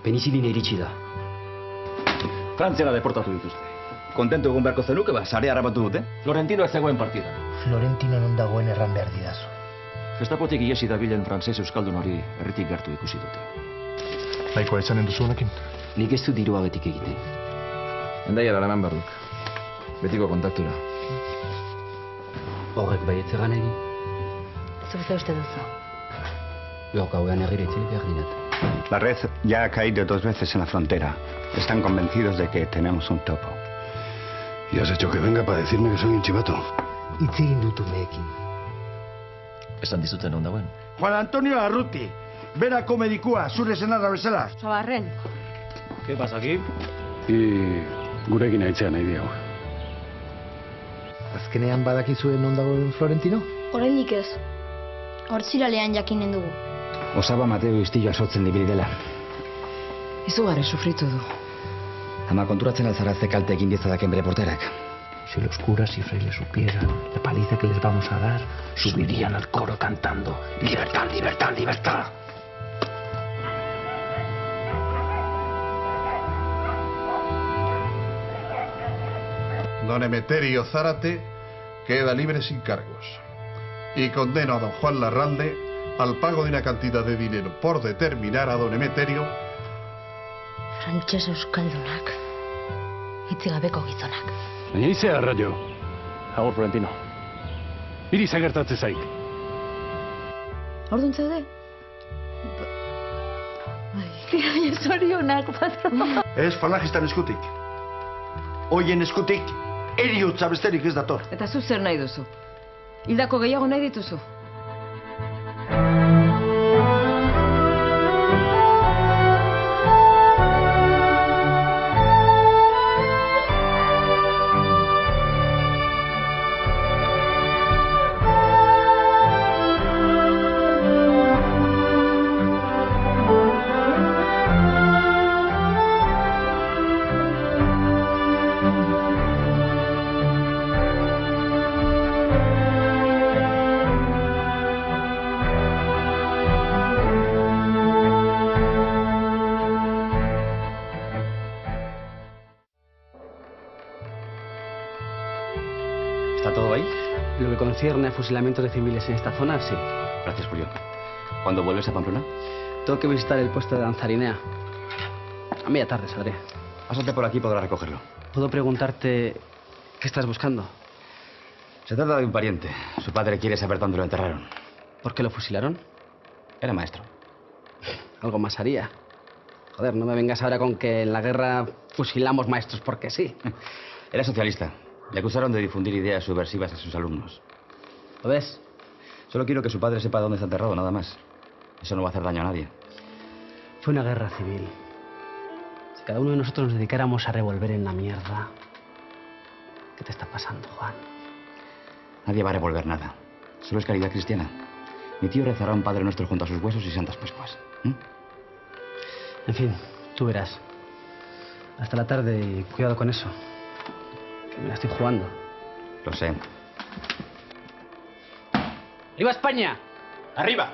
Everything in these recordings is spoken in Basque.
Penizilina iritsi da. Frantziara deportatu dituzte. Kontentu egun beharko zenuke, sarea harrapatu dute. Florentino ez zegoen partida. Florentino non dagoen erran behar didazu. Gestapotik iesi dabilen frantses euskaldun hori herritik gertu ikusi dute. Nahikoa izanen duzu honekin? Nik ez du dirua betik egiten. Endaiara laman behar duk. Betiko kontaktura. Horrek baietzegan egin. Zuk ze uste duzu? Gauk hauean erriretzile behar dinat. La red ya ha caído 2 veces en la frontera. Están convencidos de que tenemos un topo. ¿Y has hecho que venga para decirme que soy un chivato? Hitz egin dut umeekin. Esan dizuten hon dagoen. Juan Antonio Arruti, berako medikua, zure senarra bezala. Zabarren. ¿Qué pasa aquí? Gurekin aitzea nahi diago. Azkenean badakizuen non dagoen Florentino? Oraindik ez. Hortziralean jakinen dugu. Osaba Mateo istilloa sortzen libili dela. Izugarri sufritu du. Ama konturatzen alzara ze kalte egin diezadaken bere porterak. Si los curas y frailes supieran la paliza que les vamos a dar, subirían al coro cantando ¡Libertad, libertad, libertad! Don Emeterio Zárate queda libre sin cargos y condeno a don Juan Larralde al pago de una cantidad de dinero por determinar a don Emeterio. Frantses euskaldunak. Itzigabeko gizonak. Baina izea, arraio. Agur, Florentino. Iri zagertatze zaik. Orduan zeude? Bai, zorionak, patron. Ez falangistan eskutik. Hoien eskutik, eriotza besterik ez dator. Eta zu zer nahi duzu? Hildako gehiago nahi dituzu? ¿Está todo ahí? Lo que concierne a fusilamientos de civiles en esta zona, sí. Gracias, Julio. ¿Cuándo vuelves a Pamplona? Tengo que visitar el puesto de Danzarinea. A media tarde saldré. Pásate por aquí y podrás recogerlo. ¿Puedo preguntarte qué estás buscando? Se trata de un pariente. Su padre quiere saber dónde lo enterraron. ¿Por qué lo fusilaron? Era maestro. Algo más haría. Joder, no me vengas ahora con que en la guerra fusilamos maestros porque sí. Era socialista. Le acusaron de difundir ideas subversivas a sus alumnos. ¿Lo ves? Solo quiero que su padre sepa dónde está enterrado, nada más. Eso no va a hacer daño a nadie. Fue una guerra civil. Si cada uno de nosotros nos dedicáramos a revolver en la mierda... ¿Qué te está pasando, Juan? Nadie va a revolver nada. Solo es caridad cristiana. Mi tío rezará un Padre Nuestro junto a sus huesos y Santas Pascuas. En fin, tú verás. Hasta la tarde y cuidado con eso. Que me la estoy jugando. Lo sé. ¡Viva España! ¡Arriba!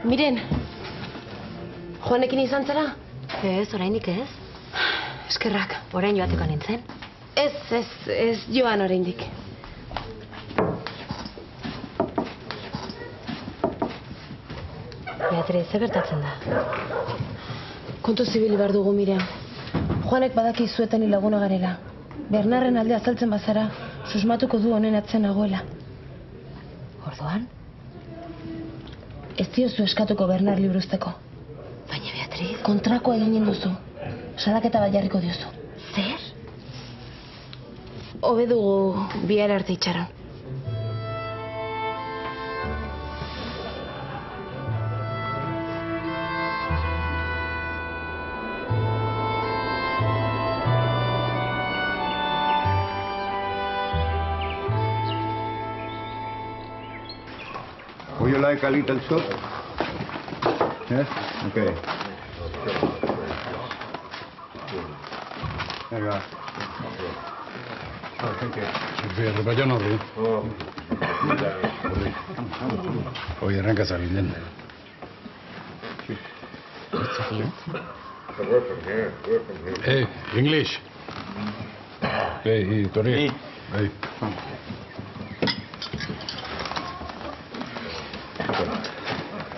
Miren, Juanekin izan zara? Ez, orainik ez. Eskerrak, orain joateko nintzen. Ez joan oraindik. Beatriz, ze gertatzen da? Kontu zibili behar dugu, Miriam. Juanek badaki zuetan laguna garela. Bernarren alde azaltzen bazara, susmatuko du honen atzen nagoela. Orduan? Ez diozu eskatuko Bernard libruzteko. Baina, Beatriz... Kontrakoa eginen duzu. Salaketa bat jarriko diozu. Zer? Hobe dugu bihar arte itxaron. Would you like a little soup? Yes? Okay. Venga. Sofía, repallón horri. Oye, arranca Zabilen. Hey, English. Hey, Tori. Hey.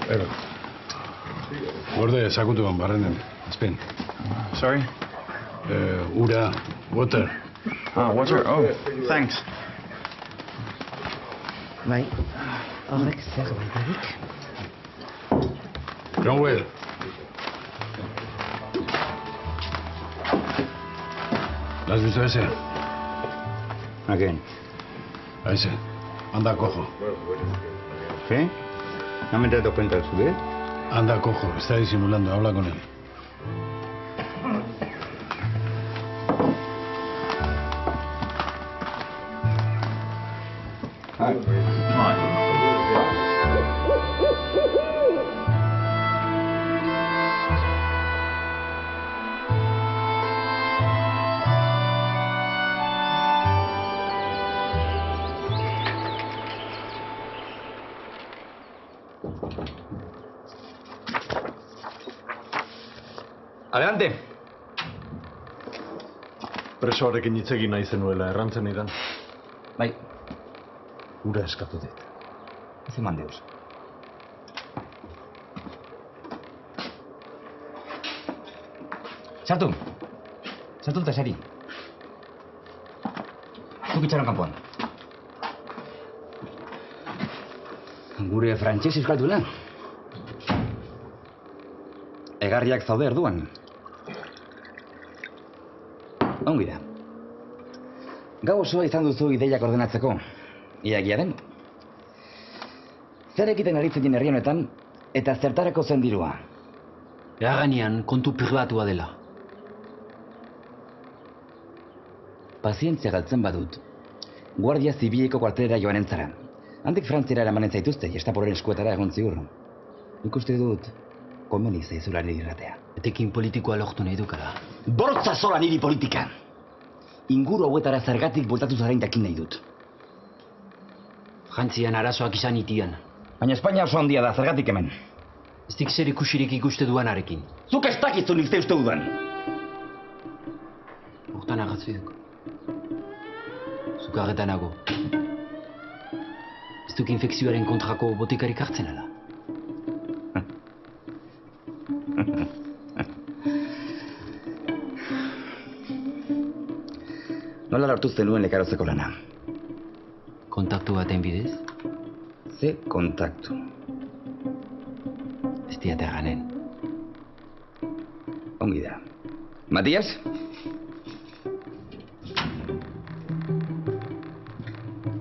Ego. Gorde, sakutu barrenen. Azpen. Sorry? Ura, water. Ah, water. Oh, thanks. Bai, horrek zer baitarik. Cromwell. ¿Lo has visto ese? ¿A quién? A ese. Anda cojo. ¿Sí? ¿No me he dado cuenta de subir? Anda cojo, está disimulando, habla con él. Adelante. Preso horrekin hitz egin nahi zenuela errantzen idan. Bai, Ura eskatu dit. ez eman deus. Sartu. Sartu eta sari. Zuk itxaron kanpoan. Gure frantses euskalduna. Egarriak zaude erduan. Ongi da. Gau osoa izan duzu ideiak ordenatzeko. Iagia den. Zer egiten aritzen den herri honetan, eta zertarako zen dirua? Eaganean kontu pribatua dela. Pazientzia galtzen badut. Guardia Zibileko kuartelera joanen zara. Handik Frantziara eramanen zaituzte, Gestaporen eskuetara egon ziur. Nik uste dut, komeni zaizula niri irratea. Etekin politikoa lortu nahi dukala. Bortza sola niri politika! Inguru hauetara zergatik bultatu zarain jakin nahi dut. Frantzian arazoak izan itian. Baina Espainia oso handia da, zergatik hemen. Ez dik zer ikusirik ikuste duanarekin. Zuk ez dakizu nik ze uste dudan! Hortan agatzuideko. Zukarretanago. Ez duk infekzioaren kontrako botikarik hartzen ala. Nola lortu zenuen lekarotzeko lana? Kontaktu baten bidez? Ze kontaktu. Ez diate ganen. Ongi da. Matias?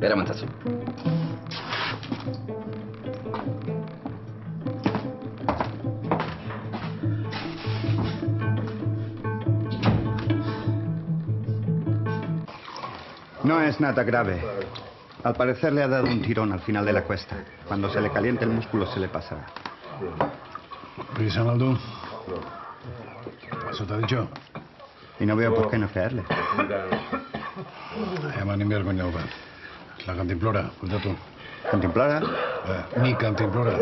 Bera mantzazu. No es nada grave. Al parecer le ha dado un tirón al final de la cuesta. Cuando se le caliente el músculo se le pasará. ¿Prisa, Maldo? ¿Eso te ha dicho? Y no veo por qué no creerle. Llaman en vergüenza, la cantimplora, cuenta tú. ¿Cantimplora? Mi cantimplora.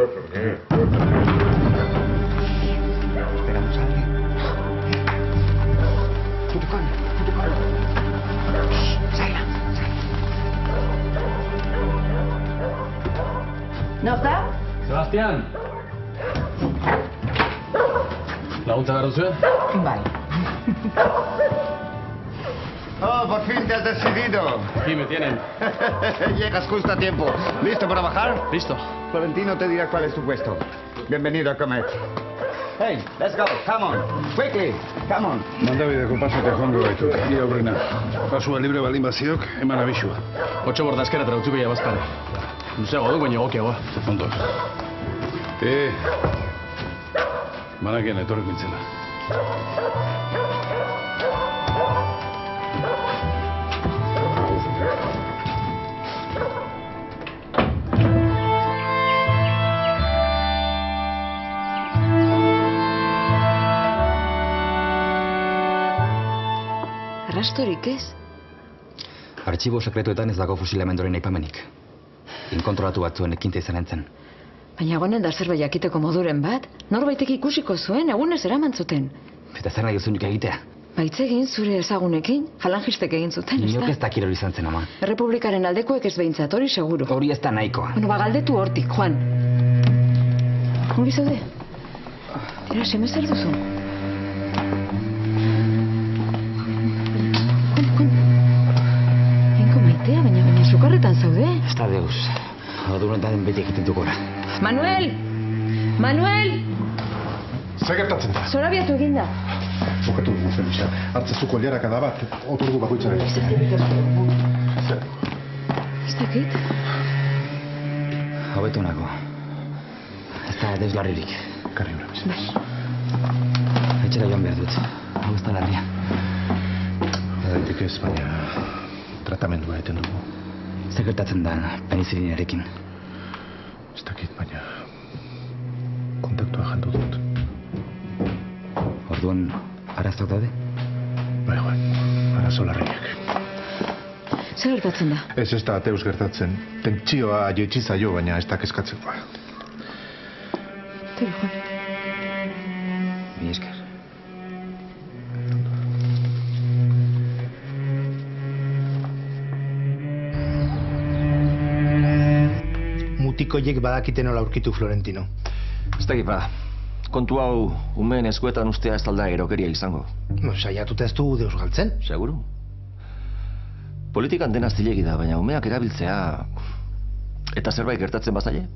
Esperamos a alguien. Tutucán. ¿No está? Sebastián! Laguntza behar duzu? Bai. Oh, por fin te has decidido. Aquí me tienen. Llegas justo a tiempo. ¿Listo para bajar? Listo. Florentino te dirá cuál es tu puesto. Bienvenido a Comet. Hey, let's go. Come on. Quickly. Come on. Mandabideko pasate joango gaitu. Ia aurrena. Pasua libre baldin baziok, eman abisua. 8 bordazkera trautzu bila bazpare. Luzeago du, baina egokiagoa. Ondo. Manakien etorriko nintzela. arrastorik ez. Artxibo sekretuetan ez dago fusilamendoren aipamenik. Inkontrolatu batzuen ekintza izan entzen. Baina egonen da zerbait jakiteko moduren bat, norbaitek ikusiko zuen, egunez eraman zuten. Eta zer nahi duzunik egitea? Baitzegin zure ezagunekin, falangistek egin zuten, ez da? Inok ez da kirol izan zen, ama. Errepublikaren aldekoek ez behintzat, hori seguru. Hori ez da nahikoa. Bueno, galdetu hortik, Juan. Ongi zaude? Era, seme zer duzu? Enko maitea, baina sukarretan zaude. Ez da deus. Adurentaren beti egiten dugora. Manuel! Manuel! Zer gertatzen da? Zorabiatu eginda. Bukatu dugu, Felisa. Hartzezu koliaraka da bat, otordu bakoitzaren. Ez dakit? Hobeto nago. Ez da deslarririk. Karri hura, bizitz. Etxera joan behar dut. Hau ez da larria. Edatik ez, baina tratamendua eten dugu. Zer gertatzen da penizilinarekin? Ez dakit, baina kontaktua jandu dut. Orduan, arazoak daude? Bai, Juan, arazo larriak. Zer gertatzen da? Ez da ateus gertatzen. Tentsioa jaitsi zaio, baina ez da kezkatzekoa. Tebe, Juan. Mi esker. Mutikoiek badakite nola aurkitu Florentino. Ez dakit ba, kontu hau umeen eskuetan ustea ez alda erokeria izango. No, saiatuta ez dugu deus galtzen. Seguru. Politikan dena zilegi da, baina umeak erabiltzea... Eta zerbait gertatzen bazaile?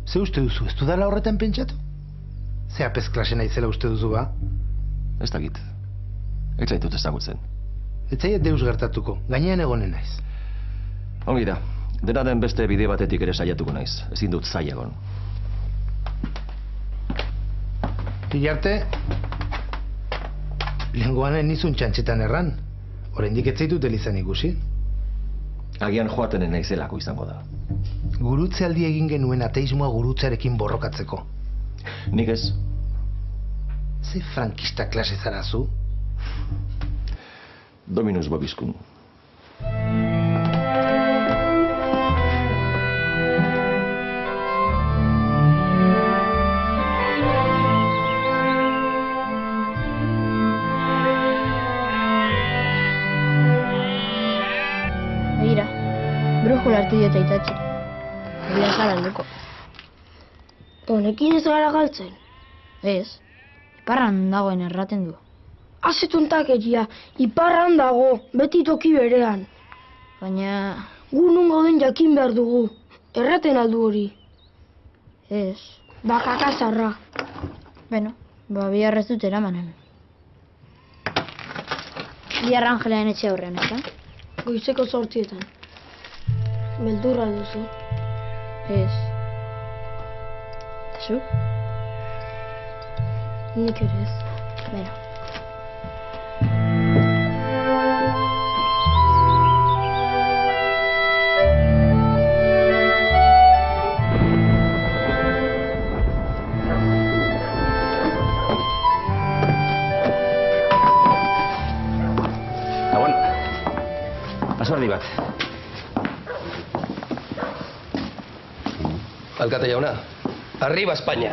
Ze uste duzu, ez dudala horretan pentsatu? Ze apez klase naizela uste duzu ba? Ez dakit. Ez zaitut ezagutzen. Ez zaiet deus gertatuko, gainean egonen naiz. Ongi da, dena den beste bide batetik ere saiatuko naiz. Ezin dut zaila egon. Iriarte, lehengoanen nizun txantxetan erran. Oraindik ez zaitut elizan ikusi. Agian joatenen naizelako izango da. Gurutzealdi egin genuen ateismoa gurutzarekin borrokatzeko. Nik ez. Ze frankista klase zara zu? Dominus Bobiskun. Begira, brujula hartu dieta itatzi. Bila ez gara helduko. Honekin ez gara galtzen. Ez, iparran dagoen erraten du. Azetuntakeria, iparran dago, beti toki berean. Baina... Gu nun gauden jakin behar dugu. Erraten aldu hori. Ez. Bakakazarra. Beno, bihar ez dut eramanen. Bihar Angelaen etxe aurrean, ez da? Goizeko 8:00. Beldurra duzu. Ez. Eta zu? Nik ere ez. Beno. Gabon. Asordi bat. Alkate jauna, arriba España.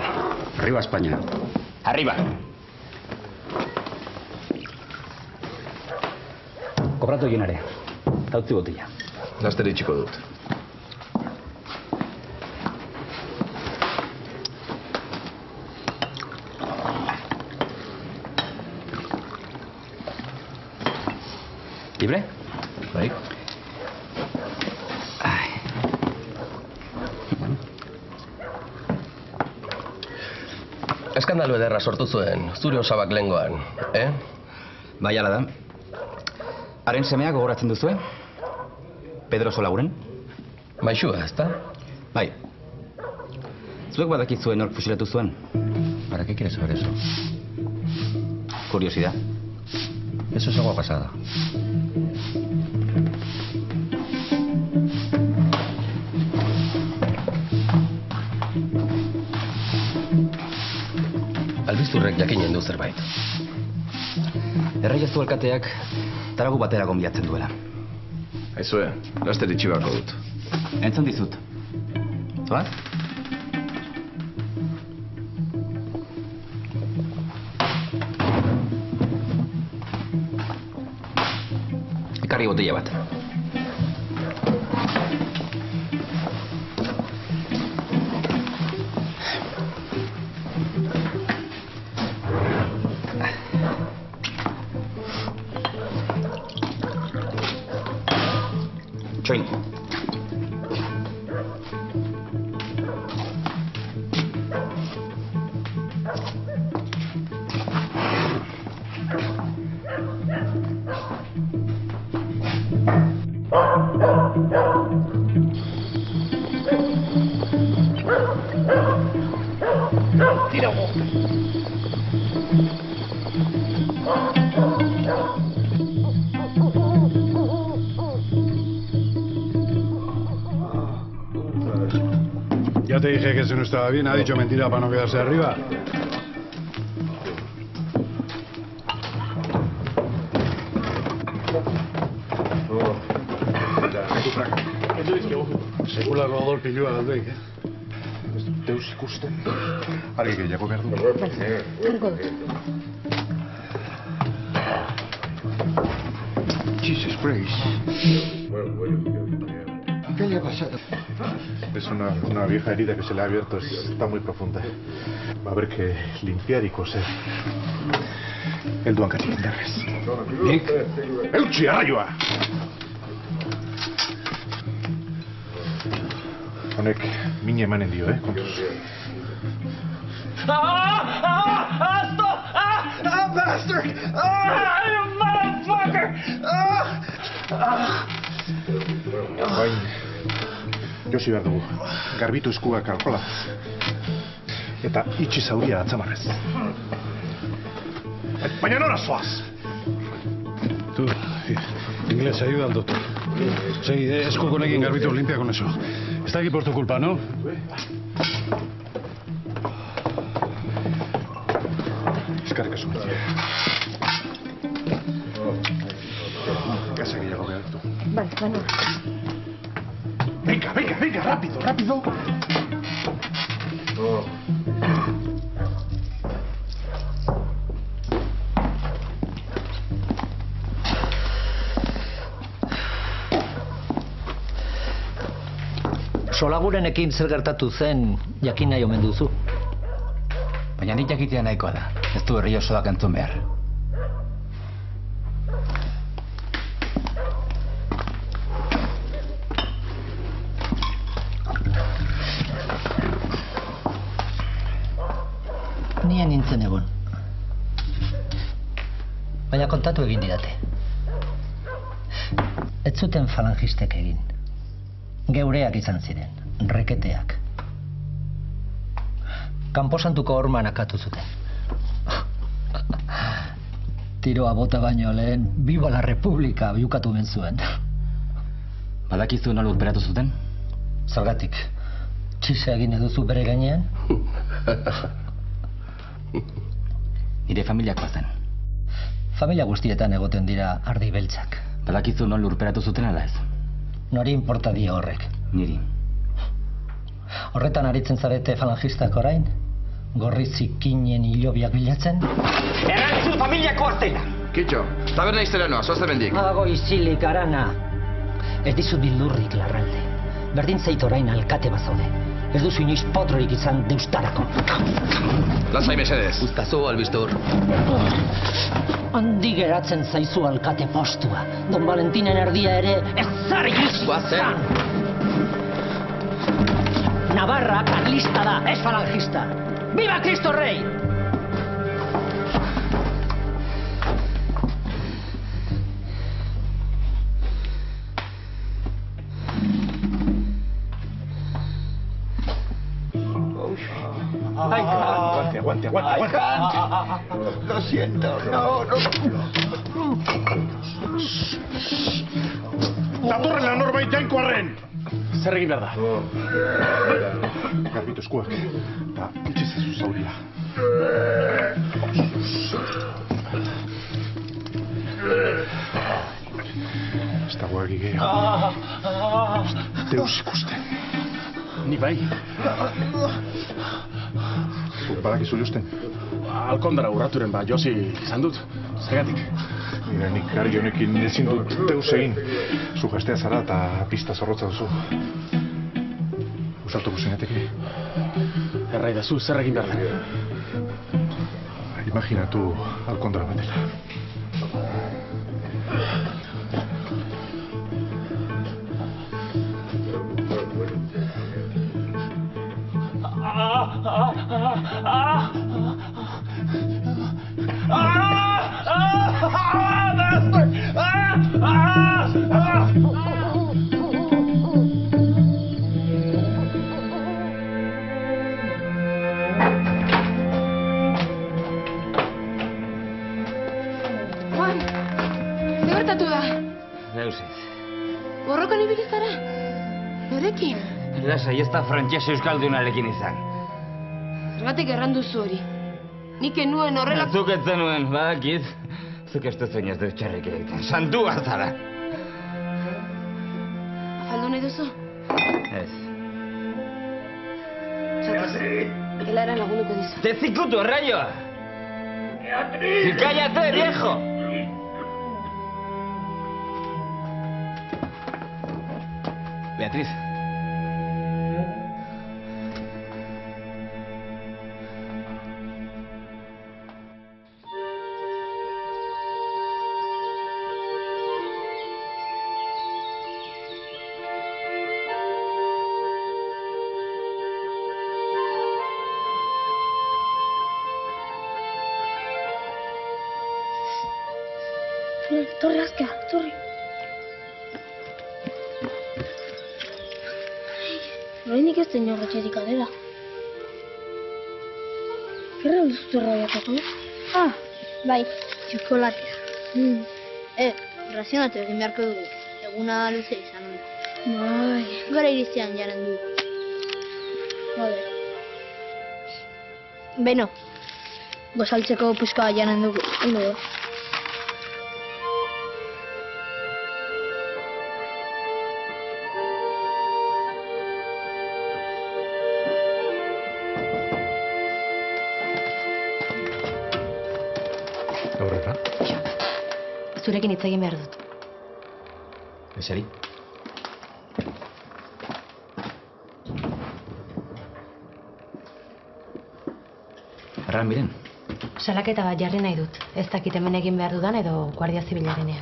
Arriba España. Arriba. Kobratu egin ere. Tautzi botila. Laster itxiko dut. Libre? Bai. Eskandalu ederra sortu zuen, zure osabak lehengoan, Bai, ala da. Haren semeak gogoratzen duzue? Pedro Solaguren? Maixua, ezta? Bai. Zuek badakizuen nork fusilatu zuen? ¿Para qué quieres saber eso? Curiosidad. Eso es agua pasada. Albizturrek jakinen du zerbait. Erraiaztu alkateak taragu batera gonbiatzen duela. Aizue, laster itxi beharko dut. Entzun dizut. Zoaz? Ekarri botella bat. Txoin. Ya te dije que eso no estaba bien, ha dicho mentira para no quedarse arriba. Sekulako odolpilua galduik, Deus ikusten. Argi gehiago behar du. Kargo dut. Jesus Christ. ¿Qué le ha pasado? Es una vieja herida que se le ha abierto, está muy profunda. Va a haber que limpiar y coser. El duan casi indarrez. Nik? Eutxi, arraioa! Honek mine emanen dio, kontuz. Asto! Bastard! You motherfucker! Bain, josi behar dugu. Garbitu eskuak alkola. Eta itxi zauria atzamarrez. Baina nora zoaz! Tú, inglés, ayuda al doctor. Sí, esku konekin garbitu, limpia con eso. Está aquí por tu culpa, ¿no? Eskarrik asko. Gasa gehiago behar du. Vale, bueno. Venga, rápido, rápido. Solagurenekin zer gertatu zen jakin nahi omen duzu. Baina nik jakitea nahikoa da. Ez du herri osoak entzun behar. Nien nintzen egon. Baina kontatu egin didate. Ez zuten falangistek egin. Geureak izan ziren, reketeak. Kanposantuko horman akatu zuten. Tiroa bota baino lehen, Viva la República biukatu ben zuen. Badakizu nola urperatu zuten? Zergatik, txise egin eduzu bere gainean? Nire familiakoa zen. Familia guztietan egoten dira ardi beltzak. Badakizu nola urperatu zuten ala ez? Nori inporta dio horrek? Niri. Horretan aritzen zarete falangistak orain? Gorri zikinen hilobiak bilatzen? Erantzun familiako zela! Kitxo, taberna iztera noa, zoazte mendik. Hago izilik, arana. Ez dizu bildurrik, Larralde. Berdin zait orain alkate bazaude. Ez duzu inoiz potrorik izan deustarako. Lasai mesedez. Uztazu, albistur. Handi geratzen zaizu alkate postua. Don Valentinen erdia ere ez zargizan. Guazen. Navarra carlista da, ez falangista. ¡Viva Cristo Rey! Aguante. Lo siento, no. Datorrela norbait jainkoarren! Zer egin behar da? Garbitu eskuak. Eta itxizezu zauria. dago egi gehiago. Deus ikusten. Ni bai. Zuk badakizu josten? Alkondara urraturen josi izan dut. Zergatik? Mira, nik gari honekin ezin dut deus egin. Zu gaztea zara eta pista zorrotza duzu. Usatuko zineteke? Erraidazu, zer egin behar den? Imaginatu alkondara batela. Juan, zer gertatu da? Deus ez. Borrokan ibili zara? Norekin? Lasai, ez da frantses euskaldunarekin izan. Zergatik erranduzu hori. Nik enuen horrela... Zuk ez zenuen, badakit. Zuk ez dut zinez deus txarrik egiten. Santua zara. Afaldu nahi duzu? Ez. Txatuz, helara lagunduko dizu. Te zikutu, erraioa! Cállate, viejo! Beatriz. Torri azkar, torri. Horreinik ez den horretxetik adela. Gerra duzu zerraiatako? Bai, txokolatea. Razionatu egin beharko dugu. Eguna luze izan da. Bai. Gara iristean jaren dugu. Bale. Beno, gozaltzeko puska jaren dugu. Ondo da. Aurrera. Zurekin hitz egin behar dut. Eseri. Erran miren. Salaketa bat jarri nahi dut. Ez dakit hemen egin behar dudan edo Guardia Zibilarenean.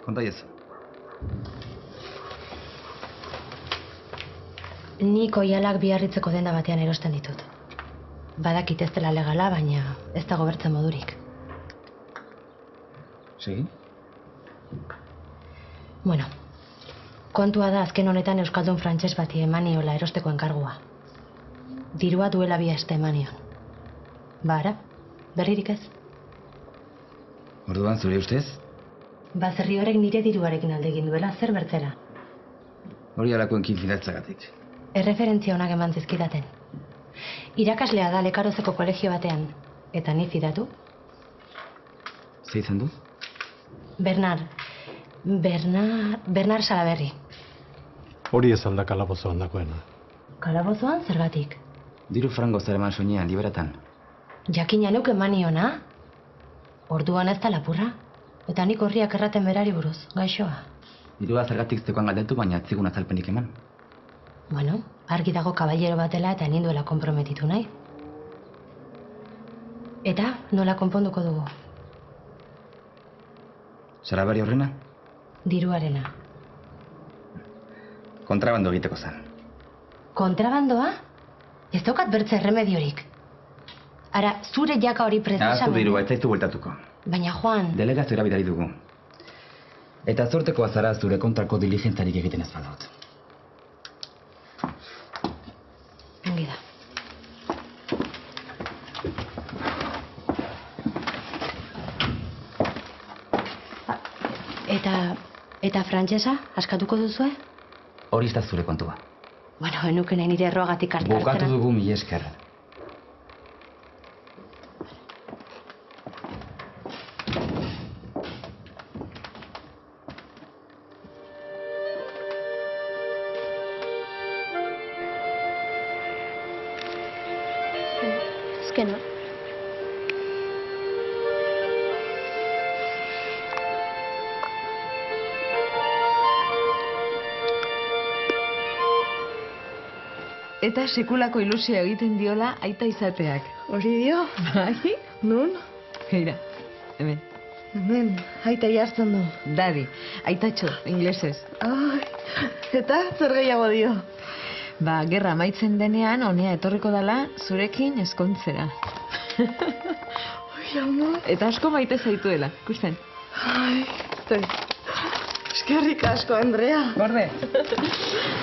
Konta ez. Nik oialak biarritzeko denda batean erosten ditut. Badakit ez dela legala, baina ez dago bertzen modurik. Segi? Bueno, kontua da azken honetan euskaldun frantses bati emaniola erosteko enkargua. Dirua duela 2 aste emanion. Bara, berririk ez. Orduan zure ustez? Bazerri horrek nire diruarekin alde egin duela, zer bertzera. Hori alakoenkin fidatzagatik. Erreferentzia onak eman zizkidaten. Irakaslea da Lekarozeko kolegio batean, eta ni fidatu. Ze izan du? Bernard Salaberri. Hori ez alda kalabozoan dagoena. Kalabozoan zergatik? Diru frango zer eman soinean, liberatan. Jakina neuk emaniona. Orduan ez da lapurra. Eta nik horriak erraten berari buruz, gaixoa. Dirua zergatik zekoan galdetu, baina atzigun azalpenik eman. Bueno, argi dago kaballero batela eta ninduela konprometitu nahi. Eta nola konponduko dugu? Salaberri horrena? Diruarena. Kontrabando egiteko zen. Kontrabandoa? Ez daukat bertze erremediorik. Ara, zure jaka hori prezisamen... Ahaztu dirua, ez zaitu bueltatuko. Baina, Juan... Delegazioa bidali dugu. Eta zorteko azara zure kontrako diligentzarik egiten ez badut. Ongi da. Eta frantsesa, askatuko duzue? Hori ez da zure kontua. Bueno, enuke nahi nire erroagatik hartzera. Bukatu dugu, mila esker. azkena. Eta sekulako ilusioa egiten diola aita izateak. Hori dio? Bai. Nun? Heira, hemen. Hemen, aita jartzen du. Daddy, aitatxo, inglesez. Ai, eta zer gehiago dio? Ba, gerra amaitzen denean, honea etorriko dala, zurekin eskontzera. Oi, ama. Eta asko maite zaituela, ikusten. Ai, eskerrik asko, Andrea. Gorde.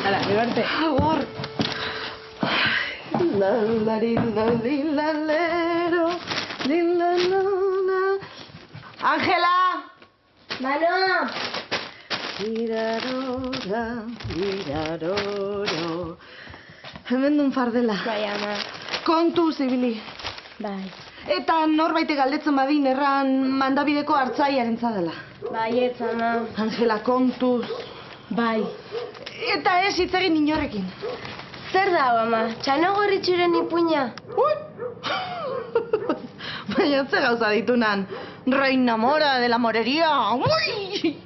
Hala, ibarte. Agur. Ángela! Mano! Hemen duen fardela. Bai, ama. Kontu, zibili. Bai. Eta norbaite galdetzen badin erran mandabideko hartzaiaren zadela. Bai, ez, ama. Ángela, kontuz. Bai. Eta ez hitz egin inorekin. Zer da, ama? Txano gorritxuren ipuina? Baina ze gauza ditunan. Reina mora de la morería. Ui!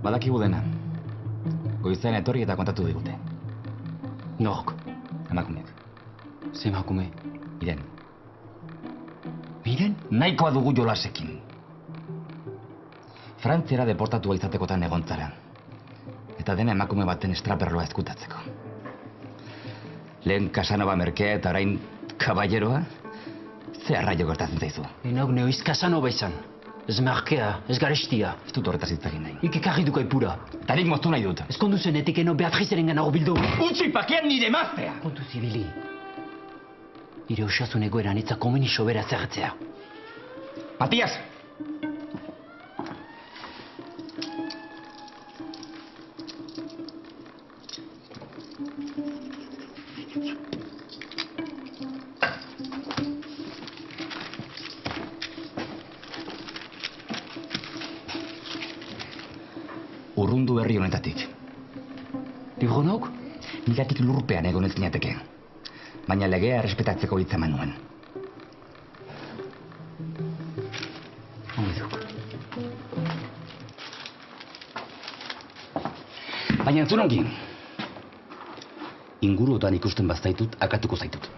Badakigu dena. Goizean etorri eta kontatu digute. Nork? Emakumeak. Ze emakume? Miren. Miren? Nahikoa dugu jolasekin. Frantziara deportatua izatekotan egontzara. Eta dena emakume baten estraperloa ezkutatzeko. Lehen Casanova merkea eta orain kaballeroa. Ze arraio gertatzen zaizu? Enauk neoiz Casanova izan. Ez merkea, ez garestia. Ez dut horretaz hitz egin nahi. Ikikarri duka ipura. Eta nik moztu nahi dut. Ez kondu zenetik eno Beatrizeren gana bildu. Utsi pakean nire maztea! Kontu zibili. Nire osasun egoeran etza komeni sobera zerretzea. Matias! Urrundu herri honetatik. Libronok? Nigatik lurpean egon ez ginateke. Baina legea errespetatzeko hitza eman nuen. Ongiduk. Baina entzun ongi. Inguruotan ikusten bazaitut, akatuko zaitut.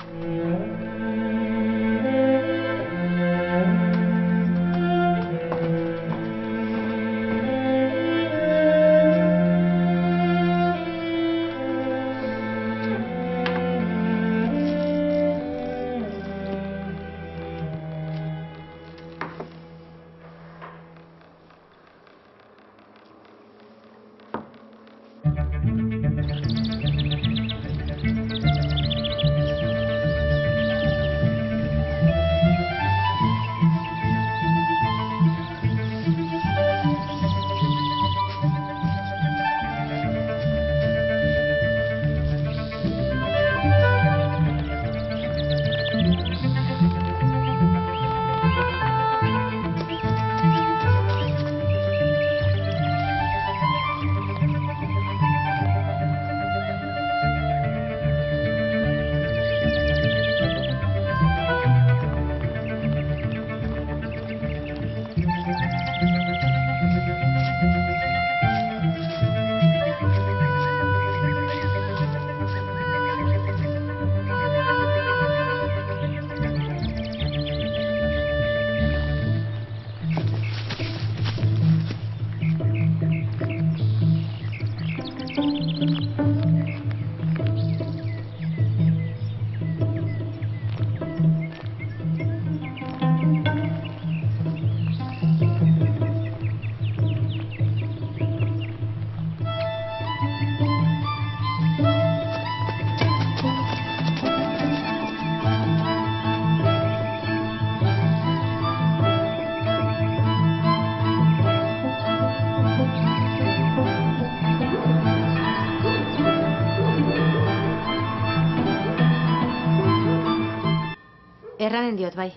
Erranen diot, bai.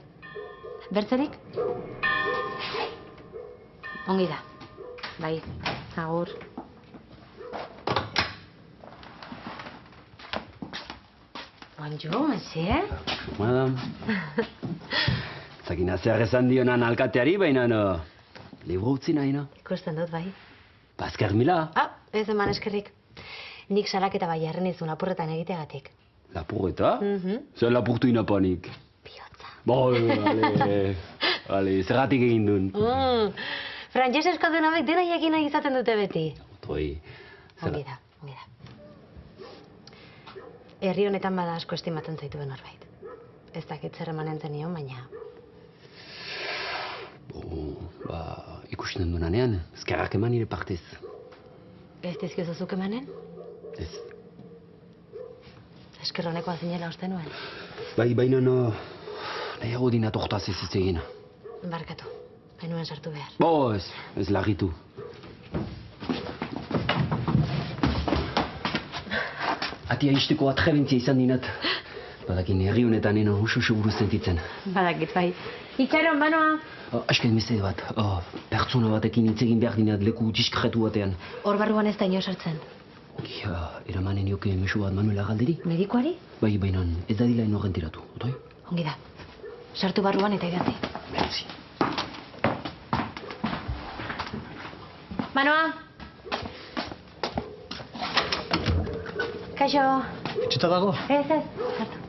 Bertzerik? Ongi da. Bai, agur. Bonjour, monsieur. Madam. Zakin azear esan dionan alkateari, baina libru utzi nahi, no? Ikusten dut, bai. Bazker mila. Ez eman eskerrik. Nik salaketa bai jarren izun apurretan egiteagatik. Lapurreta? Zer lapurtu inapanik? Bihotza. Bale, zergatik egin duen. Frantses eskaldun hauek dena jakin nahi izaten dute beti. Toi. Ongi da. Herri honetan bada asko estimatzen zaituen norbait. Ez dakit zer emanen zenion, baina... Ikusten duenanean, ezkerrak eman nire partez. Ez dizkiozu zuk emanen? Ez. Esker honekoa zinela uste nuen. Bai, baina nahiago dina tortaz ez egin. Barkatu, benuen sartu behar. Ez lagitu. Atia izteko atrebentzia izan dinat. Badakin herri honetan eno ususu buruz sentitzen. Badakit, bai. Itxaron, Manoa. Asken mesede bat, pertsona batekin hitz egin behar dinat leku diskretu batean. Hor barruan ez da ino sartzen. Eramanen nioke mesu bat Manuela galderi? Medikoari? Bai, baina ez da dila ino rentiratu, otoi? Ongi da. Sartu barruan eta idatzi. Merci. Manoa! Kaixo! Etxeta dago? Ez, sartu.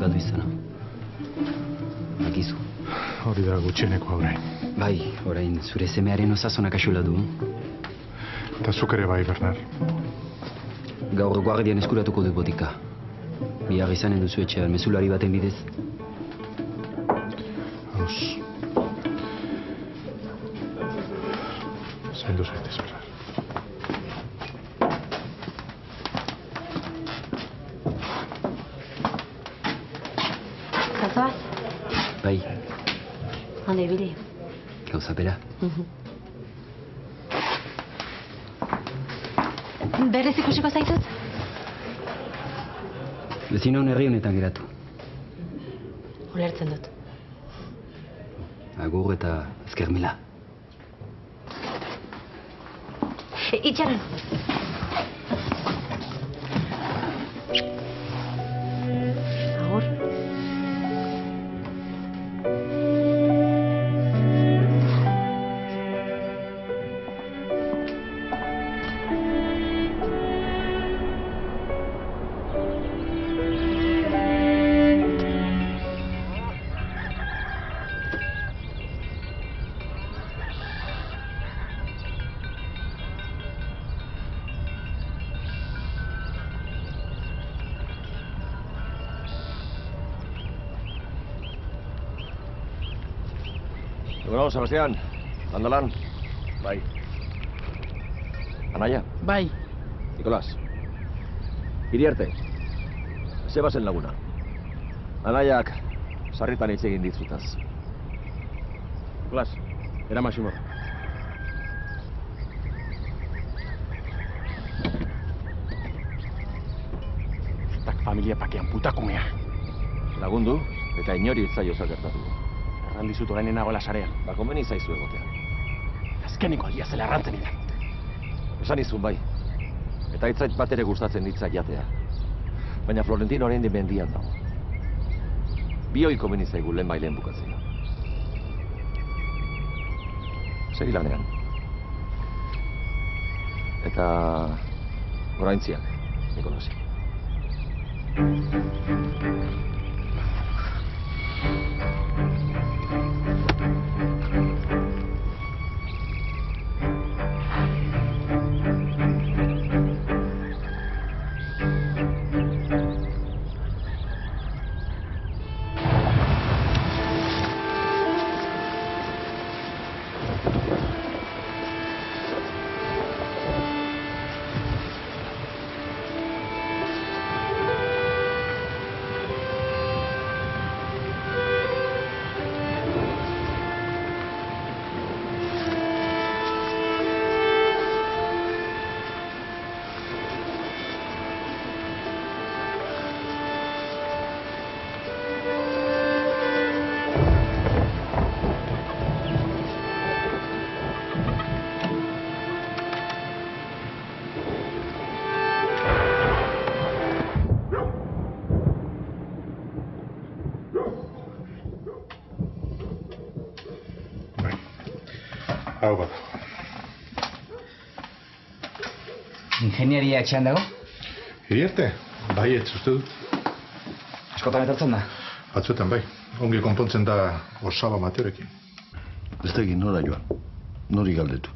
galdu izana. Akizu. Hori da gutxieneko orain. Bai, orain zure semearen osasonak asula du. Eta zuk ere bai, Bernard. Gaur guardian eskuratuko dut botika. Bihar izanen duzu etxean mezulari baten bidez. Hauz. Zaindu zaitez, Bernard. Zazoaz? Bai, Hande ibili. gauza bera. Berez ikusiko zaitut? Ezin hon herri honetan geratu. Ulertzen dut. Agur eta ezker mila. Itxaron. Agur. Egunago, Sebastián. Landalan. Bai. Anaia. Bai. Nicolás. Iriarte. Sebasen laguna. Anaiak sarritan hitz egin ditzutaz. Nicolás, era Maximo. Tak familia pakean putakumea. Lagundu eta inori itzaio zagertatu. Erran dizut orainen nagoela sarean. Ba, konbeni zaizu egotea. Azkeniko aldia zela errantzen idan. Esan izun bai. Eta itzait bat ere gustatzen ditzak jatea. Baina Florentino orain mendian dago. Bioi komeni zaigu lehen bailen bukatzea. Segi lanean. Eta oraintziak, Nicolás. Hau bat. Ingenieria etxean dago? Iriarte? Baietz, uste dut. Askotan etortzen da? Batzuetan bai. Ongi konpontzen da osaba mateorekin. Ez da egin nora joan. Nori galdetu.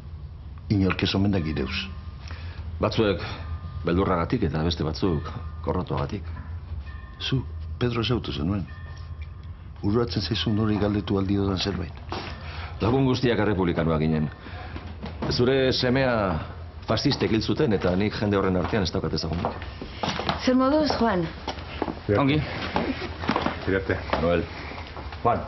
Inork ez omen da gideuz. Batzuek beldurragatik eta beste batzuk korrotuagatik. Zu, Pedro zeutu zenuen. Urratzen zaizu nori galdetu aldi dodan zerbait. Lagun guztiak errepublikanoak ginen. Zure semea fascistek hil zuten eta nik jende horren artean ez daukat ezagunik. Zer moduz, Juan? Ongi. Iriarte. Manuel. Juan.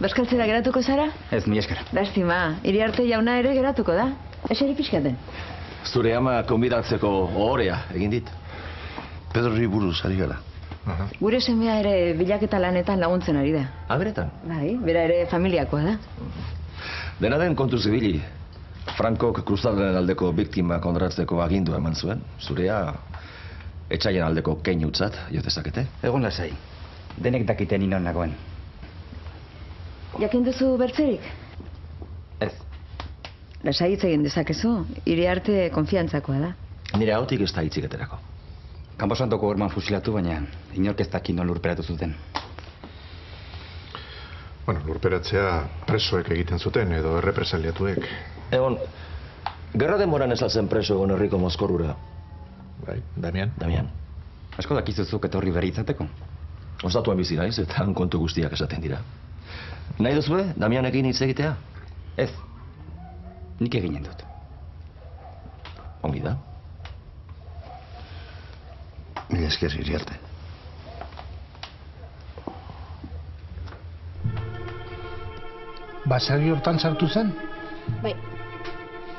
Bazkaltzera geratuko zara? Ez, mi esker. Lastima, Iriarte jauna ere geratuko da. Eseri pixkaten. Zure ama konbidatzeko ohorea egin dit. Pedrori buruz ari gara. Gure semea ere bilaketa lanetan laguntzen ari da. Beretan? Bai, bera ere familiakoa da. Dena den kontuz ibili. Frankok krustaldaren aldeko biktima kondratzeko agindua eman zuen. Zurea etxaien aldeko keinutzat jo dezakete. Egon lasai. Denek dakiten inon nagoen. Jakin duzu bertzerik? Ez. Lasai hitz egin dezakezu, Iriarte konfiantzakoa da. Nire ahotik ez da hitzik aterako. Kanposantoko horman fusilatu, baina inork ez dakit non lurperatu zuten. Bueno, lurperatzea presoek egiten zuten edo errepresaliatuek. Egon, gerra denboran ez alzen preso egon herriko mozkorrura. Bai, Damian. Damian. Asko dakizuzuk etorri berri izateko? Ostatuan bizi naiz eta han kontu guztiak esaten dira. Nahi duzue, Damianekin hitz egitea? Ez. Nik eginen dut. Ongi da. Mila esker, Iriarte. Basari hortan sartu zen? Bai.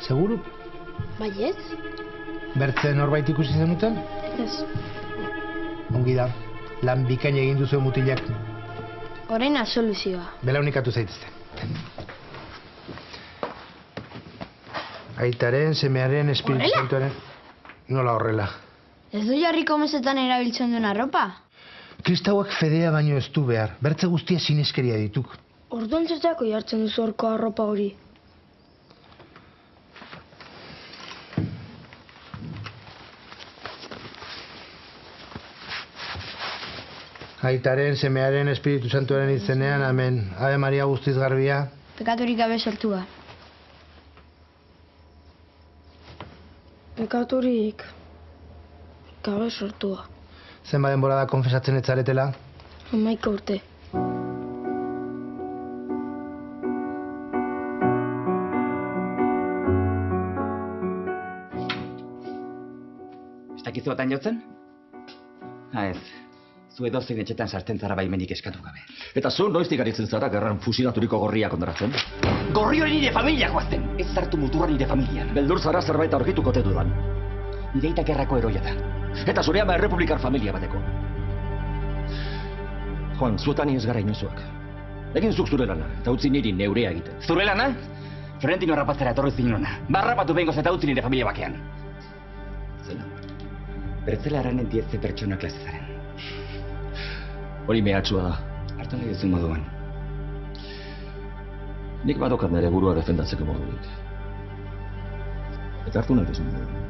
Seguru? Bai ez? Bertze norbait ikusi zenuten? Ez. Ongi da. Lan bikain egin duzu mutilak. Orain absoluzioa. Belaunikatu zaitezte. Aitaren, semearen, espiritu santuaren... Nola horrela? Ez du jarriko mesetan erabiltzen duen arropa? Kristauak fedea baino ez du behar. Bertze guztia sineskeria dituk. Orduan zertako jartzen duzu horko arropa hori. Aitaren, semearen, espiritu santuaren izenean, amen. Ave Maria guztiz garbia. Pekaturik gabe sortua. Pekaturik gabe sortua. Zenba denbora da konfesatzen etzaretela? 11 urte. Ez dakizu batan jotzen? Ez. Zu edozein etxetan sartzen zara baimenik eskatu gabe. Eta zu noiztik aritzen zara gerran fusilaturiko gorriak kondratzen? Gorri hori nire familiak guazten! Ez zartu muturra nire familian. Beldur zara zerbait aurkituko te dudan. Nire aita gerrako eroia da. Eta zure ama errepublikar familia bateko. Juan, zuetan ez gara inozuak. Egin zuk zure lana, eta utzi niri neurea egiten. Zure lana? Florentino harrapatzera etorri zinona. Barrapatu behingoz eta utzi nire familia bakean. Zela? Bertzela eranen dietze pertsona klasezaren. Hori mehatxua da. Hartu nahi duzu moduan. Nik badokat nire burua defendatzeko modurik. Eta hartu nahi duzu moduan.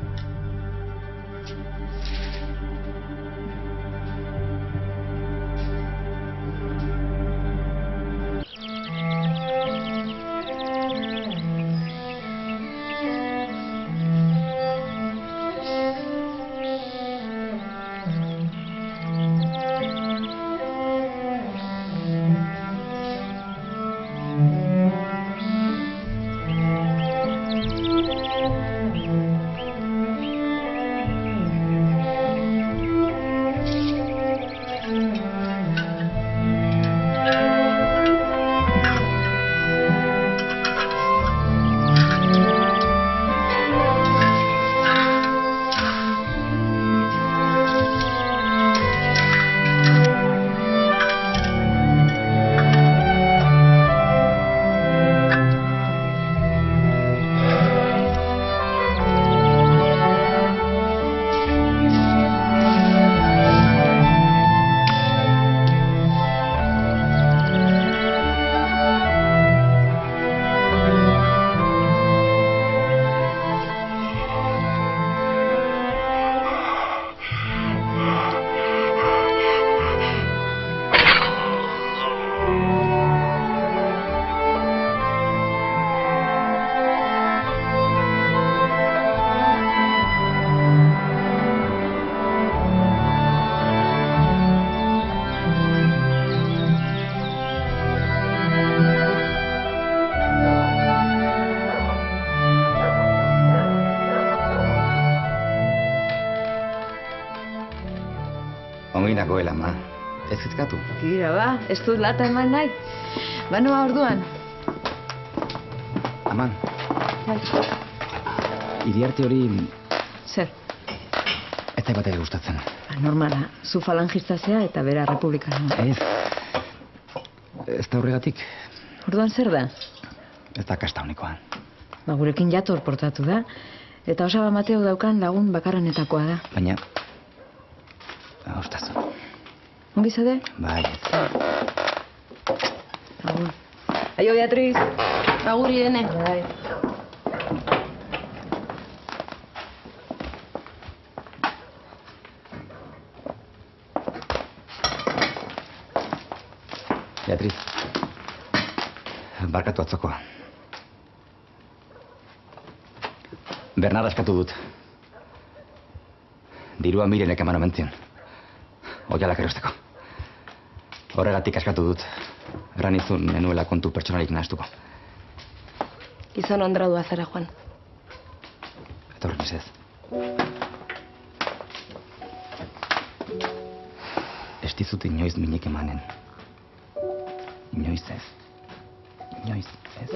Ongi nagoela, ma. Ez kezkatu. Tira, ba, ez dut lata eman nahi. Banoa orduan. Aman, Bai. Iriarte hori Zer? ez zait bat ere gustatzen. Normala, zu falangistazea eta bera republikanoa. Ez da horregatik. Orduan zer da? Ez da kasta honikoa. Ba, gurekin jator portatu da. Eta Osaba Mateo daukan lagun bakarrenetakoa da. Baina... Ostaz. Ongi zade? Bai. Agur. Aio, Beatriz. Agur, Irene. Bai. Beatriz. Barkatu atzokoa. Bernard askatu dut. Dirua Mirenek eman omentzion. Oialak erosteko. Horregatik askatu dut. Erran izun menuela kontu pertsonalik nahastuko. Gizon ondradua zara, Juan. Etorri mesez. Ez dizut inoiz minik emanen. Inoiz ez. Inoiz ez.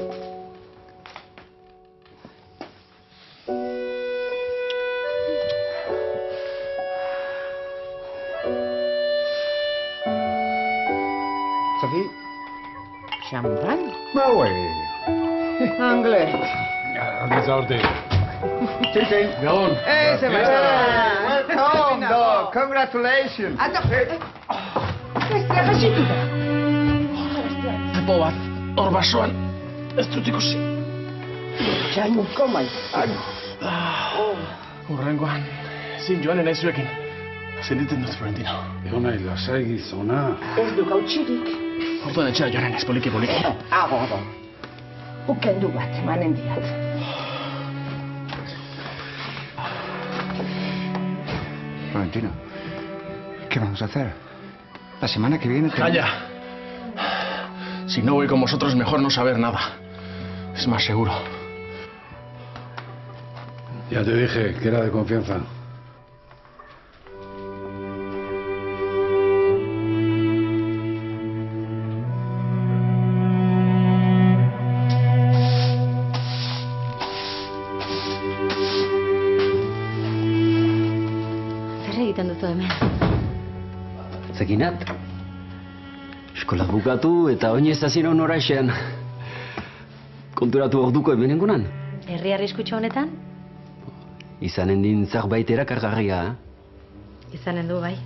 Sophie? Champagne? Bah oui. Anglais. Aldiz aurte. Chicken. Gabon. Hey, welcome, dog. Congratulations. Bestia gasitu da. Tepo bat, hor basoan, ez dut ikusi. Txainuko maiz. Hurrengoan, zin joanen nahi zuekin. Sentitzen dut, Florentino. Egon nahi lasai gizona. Ez du gautxirik. Orduan etxera joanen ez, poliki. Ago. Ukendu bat, emanen diat. Florentino, ¿qué vamos a hacer? La semana que viene... Calla. Si no voy con vosotros, mejor no saber nada. Es más seguro. Ya te dije que era de confianza. Zer egiten duzu hemen? Zekinat. Eskola bukatu eta oinez hasi naun oraixean. Konturatu orduko hemenengunan. Herri arriskutxo honetan? Izanen din zerbait erakargarria, Izanen du, bai.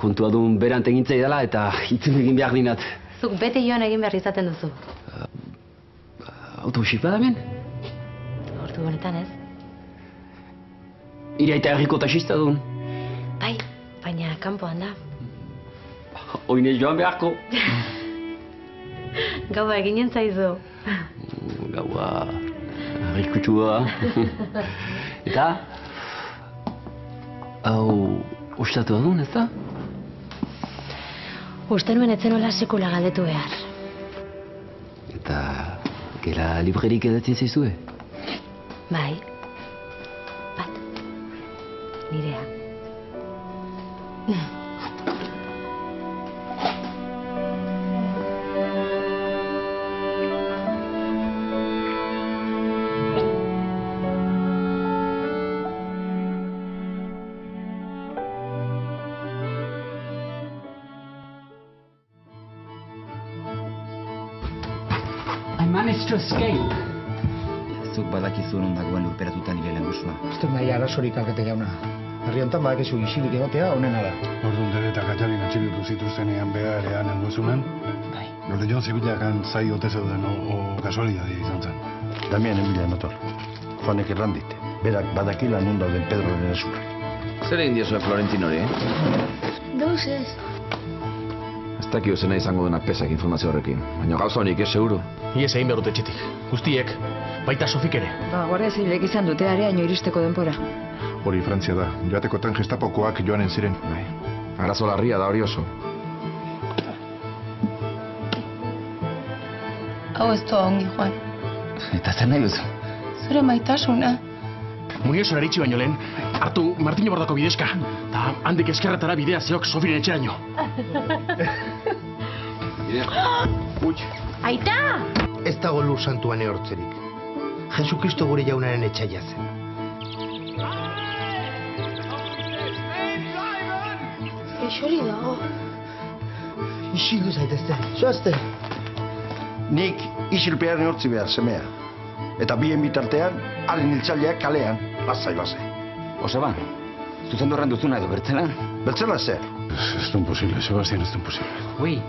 Kontua duen berant egintzai dela eta itzun egin behar dinat. Zuk bete joan egin behar izaten duzu. Autoxipa da ben? Ordu honetan ez? Iraita erriko taxista duen. Bai, baina kanpoan da. Oinez joan beharko. Gaua eginen zaizu. Gaua... Arrikutsua. Eta? Hau... Ostatu adun, ez da? Uste nuen etzenola sekula galdetu behar. Eta... Gela librerik edatzen zaizue? Bai. Bat. Nirea. I managed to escape. Zuk badakizu non dagoen lurperatuta nire lehengusua. Ez dut nahi arazorik alkate jauna. Herri honetan badakizu isilik egotea onena da. Orduan dere eta Katalin atxilotu zituztenean beharean engozunan. Bai. Lore Jon zibilakan zai ote zeuden o kasualidadia izan zen. Damian enbila notor. Juanek errandit. Berak badakila non dauden Pedroren esura. Zer egin diozue Florentinori, Gauz ez. Ez dakio zena izango dena pesak informazio horrekin. Baina gauza honik ez seguru. Iez egin behar dut etxetik. Guztiek. Baita Sofik ere. Ba, guardia zibilek izan dute areaino iristeko denpora. Hori Frantzia da. Joatekotan gestapokoak joanen ziren. Bai. Arazo larria da hori oso. Hau ez doa ongi, Juan. Eta zer nahi duzu? Zure maitasuna. Muniosora eritxi baino lehen, hartu Martino Bordako bideska, eta handik eskerretara bidea zeok Sofiren etxeraino. Aita! Ez dago lur santuan ehortzerik. Jesukristo gure jaunaren etxaia zen. Gaixori dago. Isildu zaitezte, zoazte. Nik isilpean ehortzi behar, semea. Eta bien bitartean, haren hiltzaileak kalean, lasai. Osaba, zuzendorran duzuna edo bertzela? Bertzela zer? Ez da imposible, Sebastián, ez da imposible.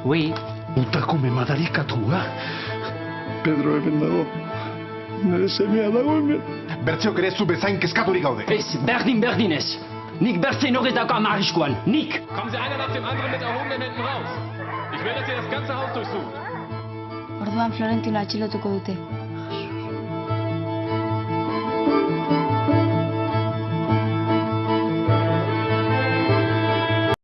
Ui. Utakume madarikatua. Pedro hemen dago. Nire semea dago hemen. Bertzeok ere zu bezain kezkaturik gaude. Ez, berdin ez. Nik bertzein horretako amarrizkoan, nik! Kommen Sie einer nach dem anderen mit erhobenen Händen raus. Ich will, dass ihr das ganze Haus durchsucht. Orduan Florentino atxilotuko dute.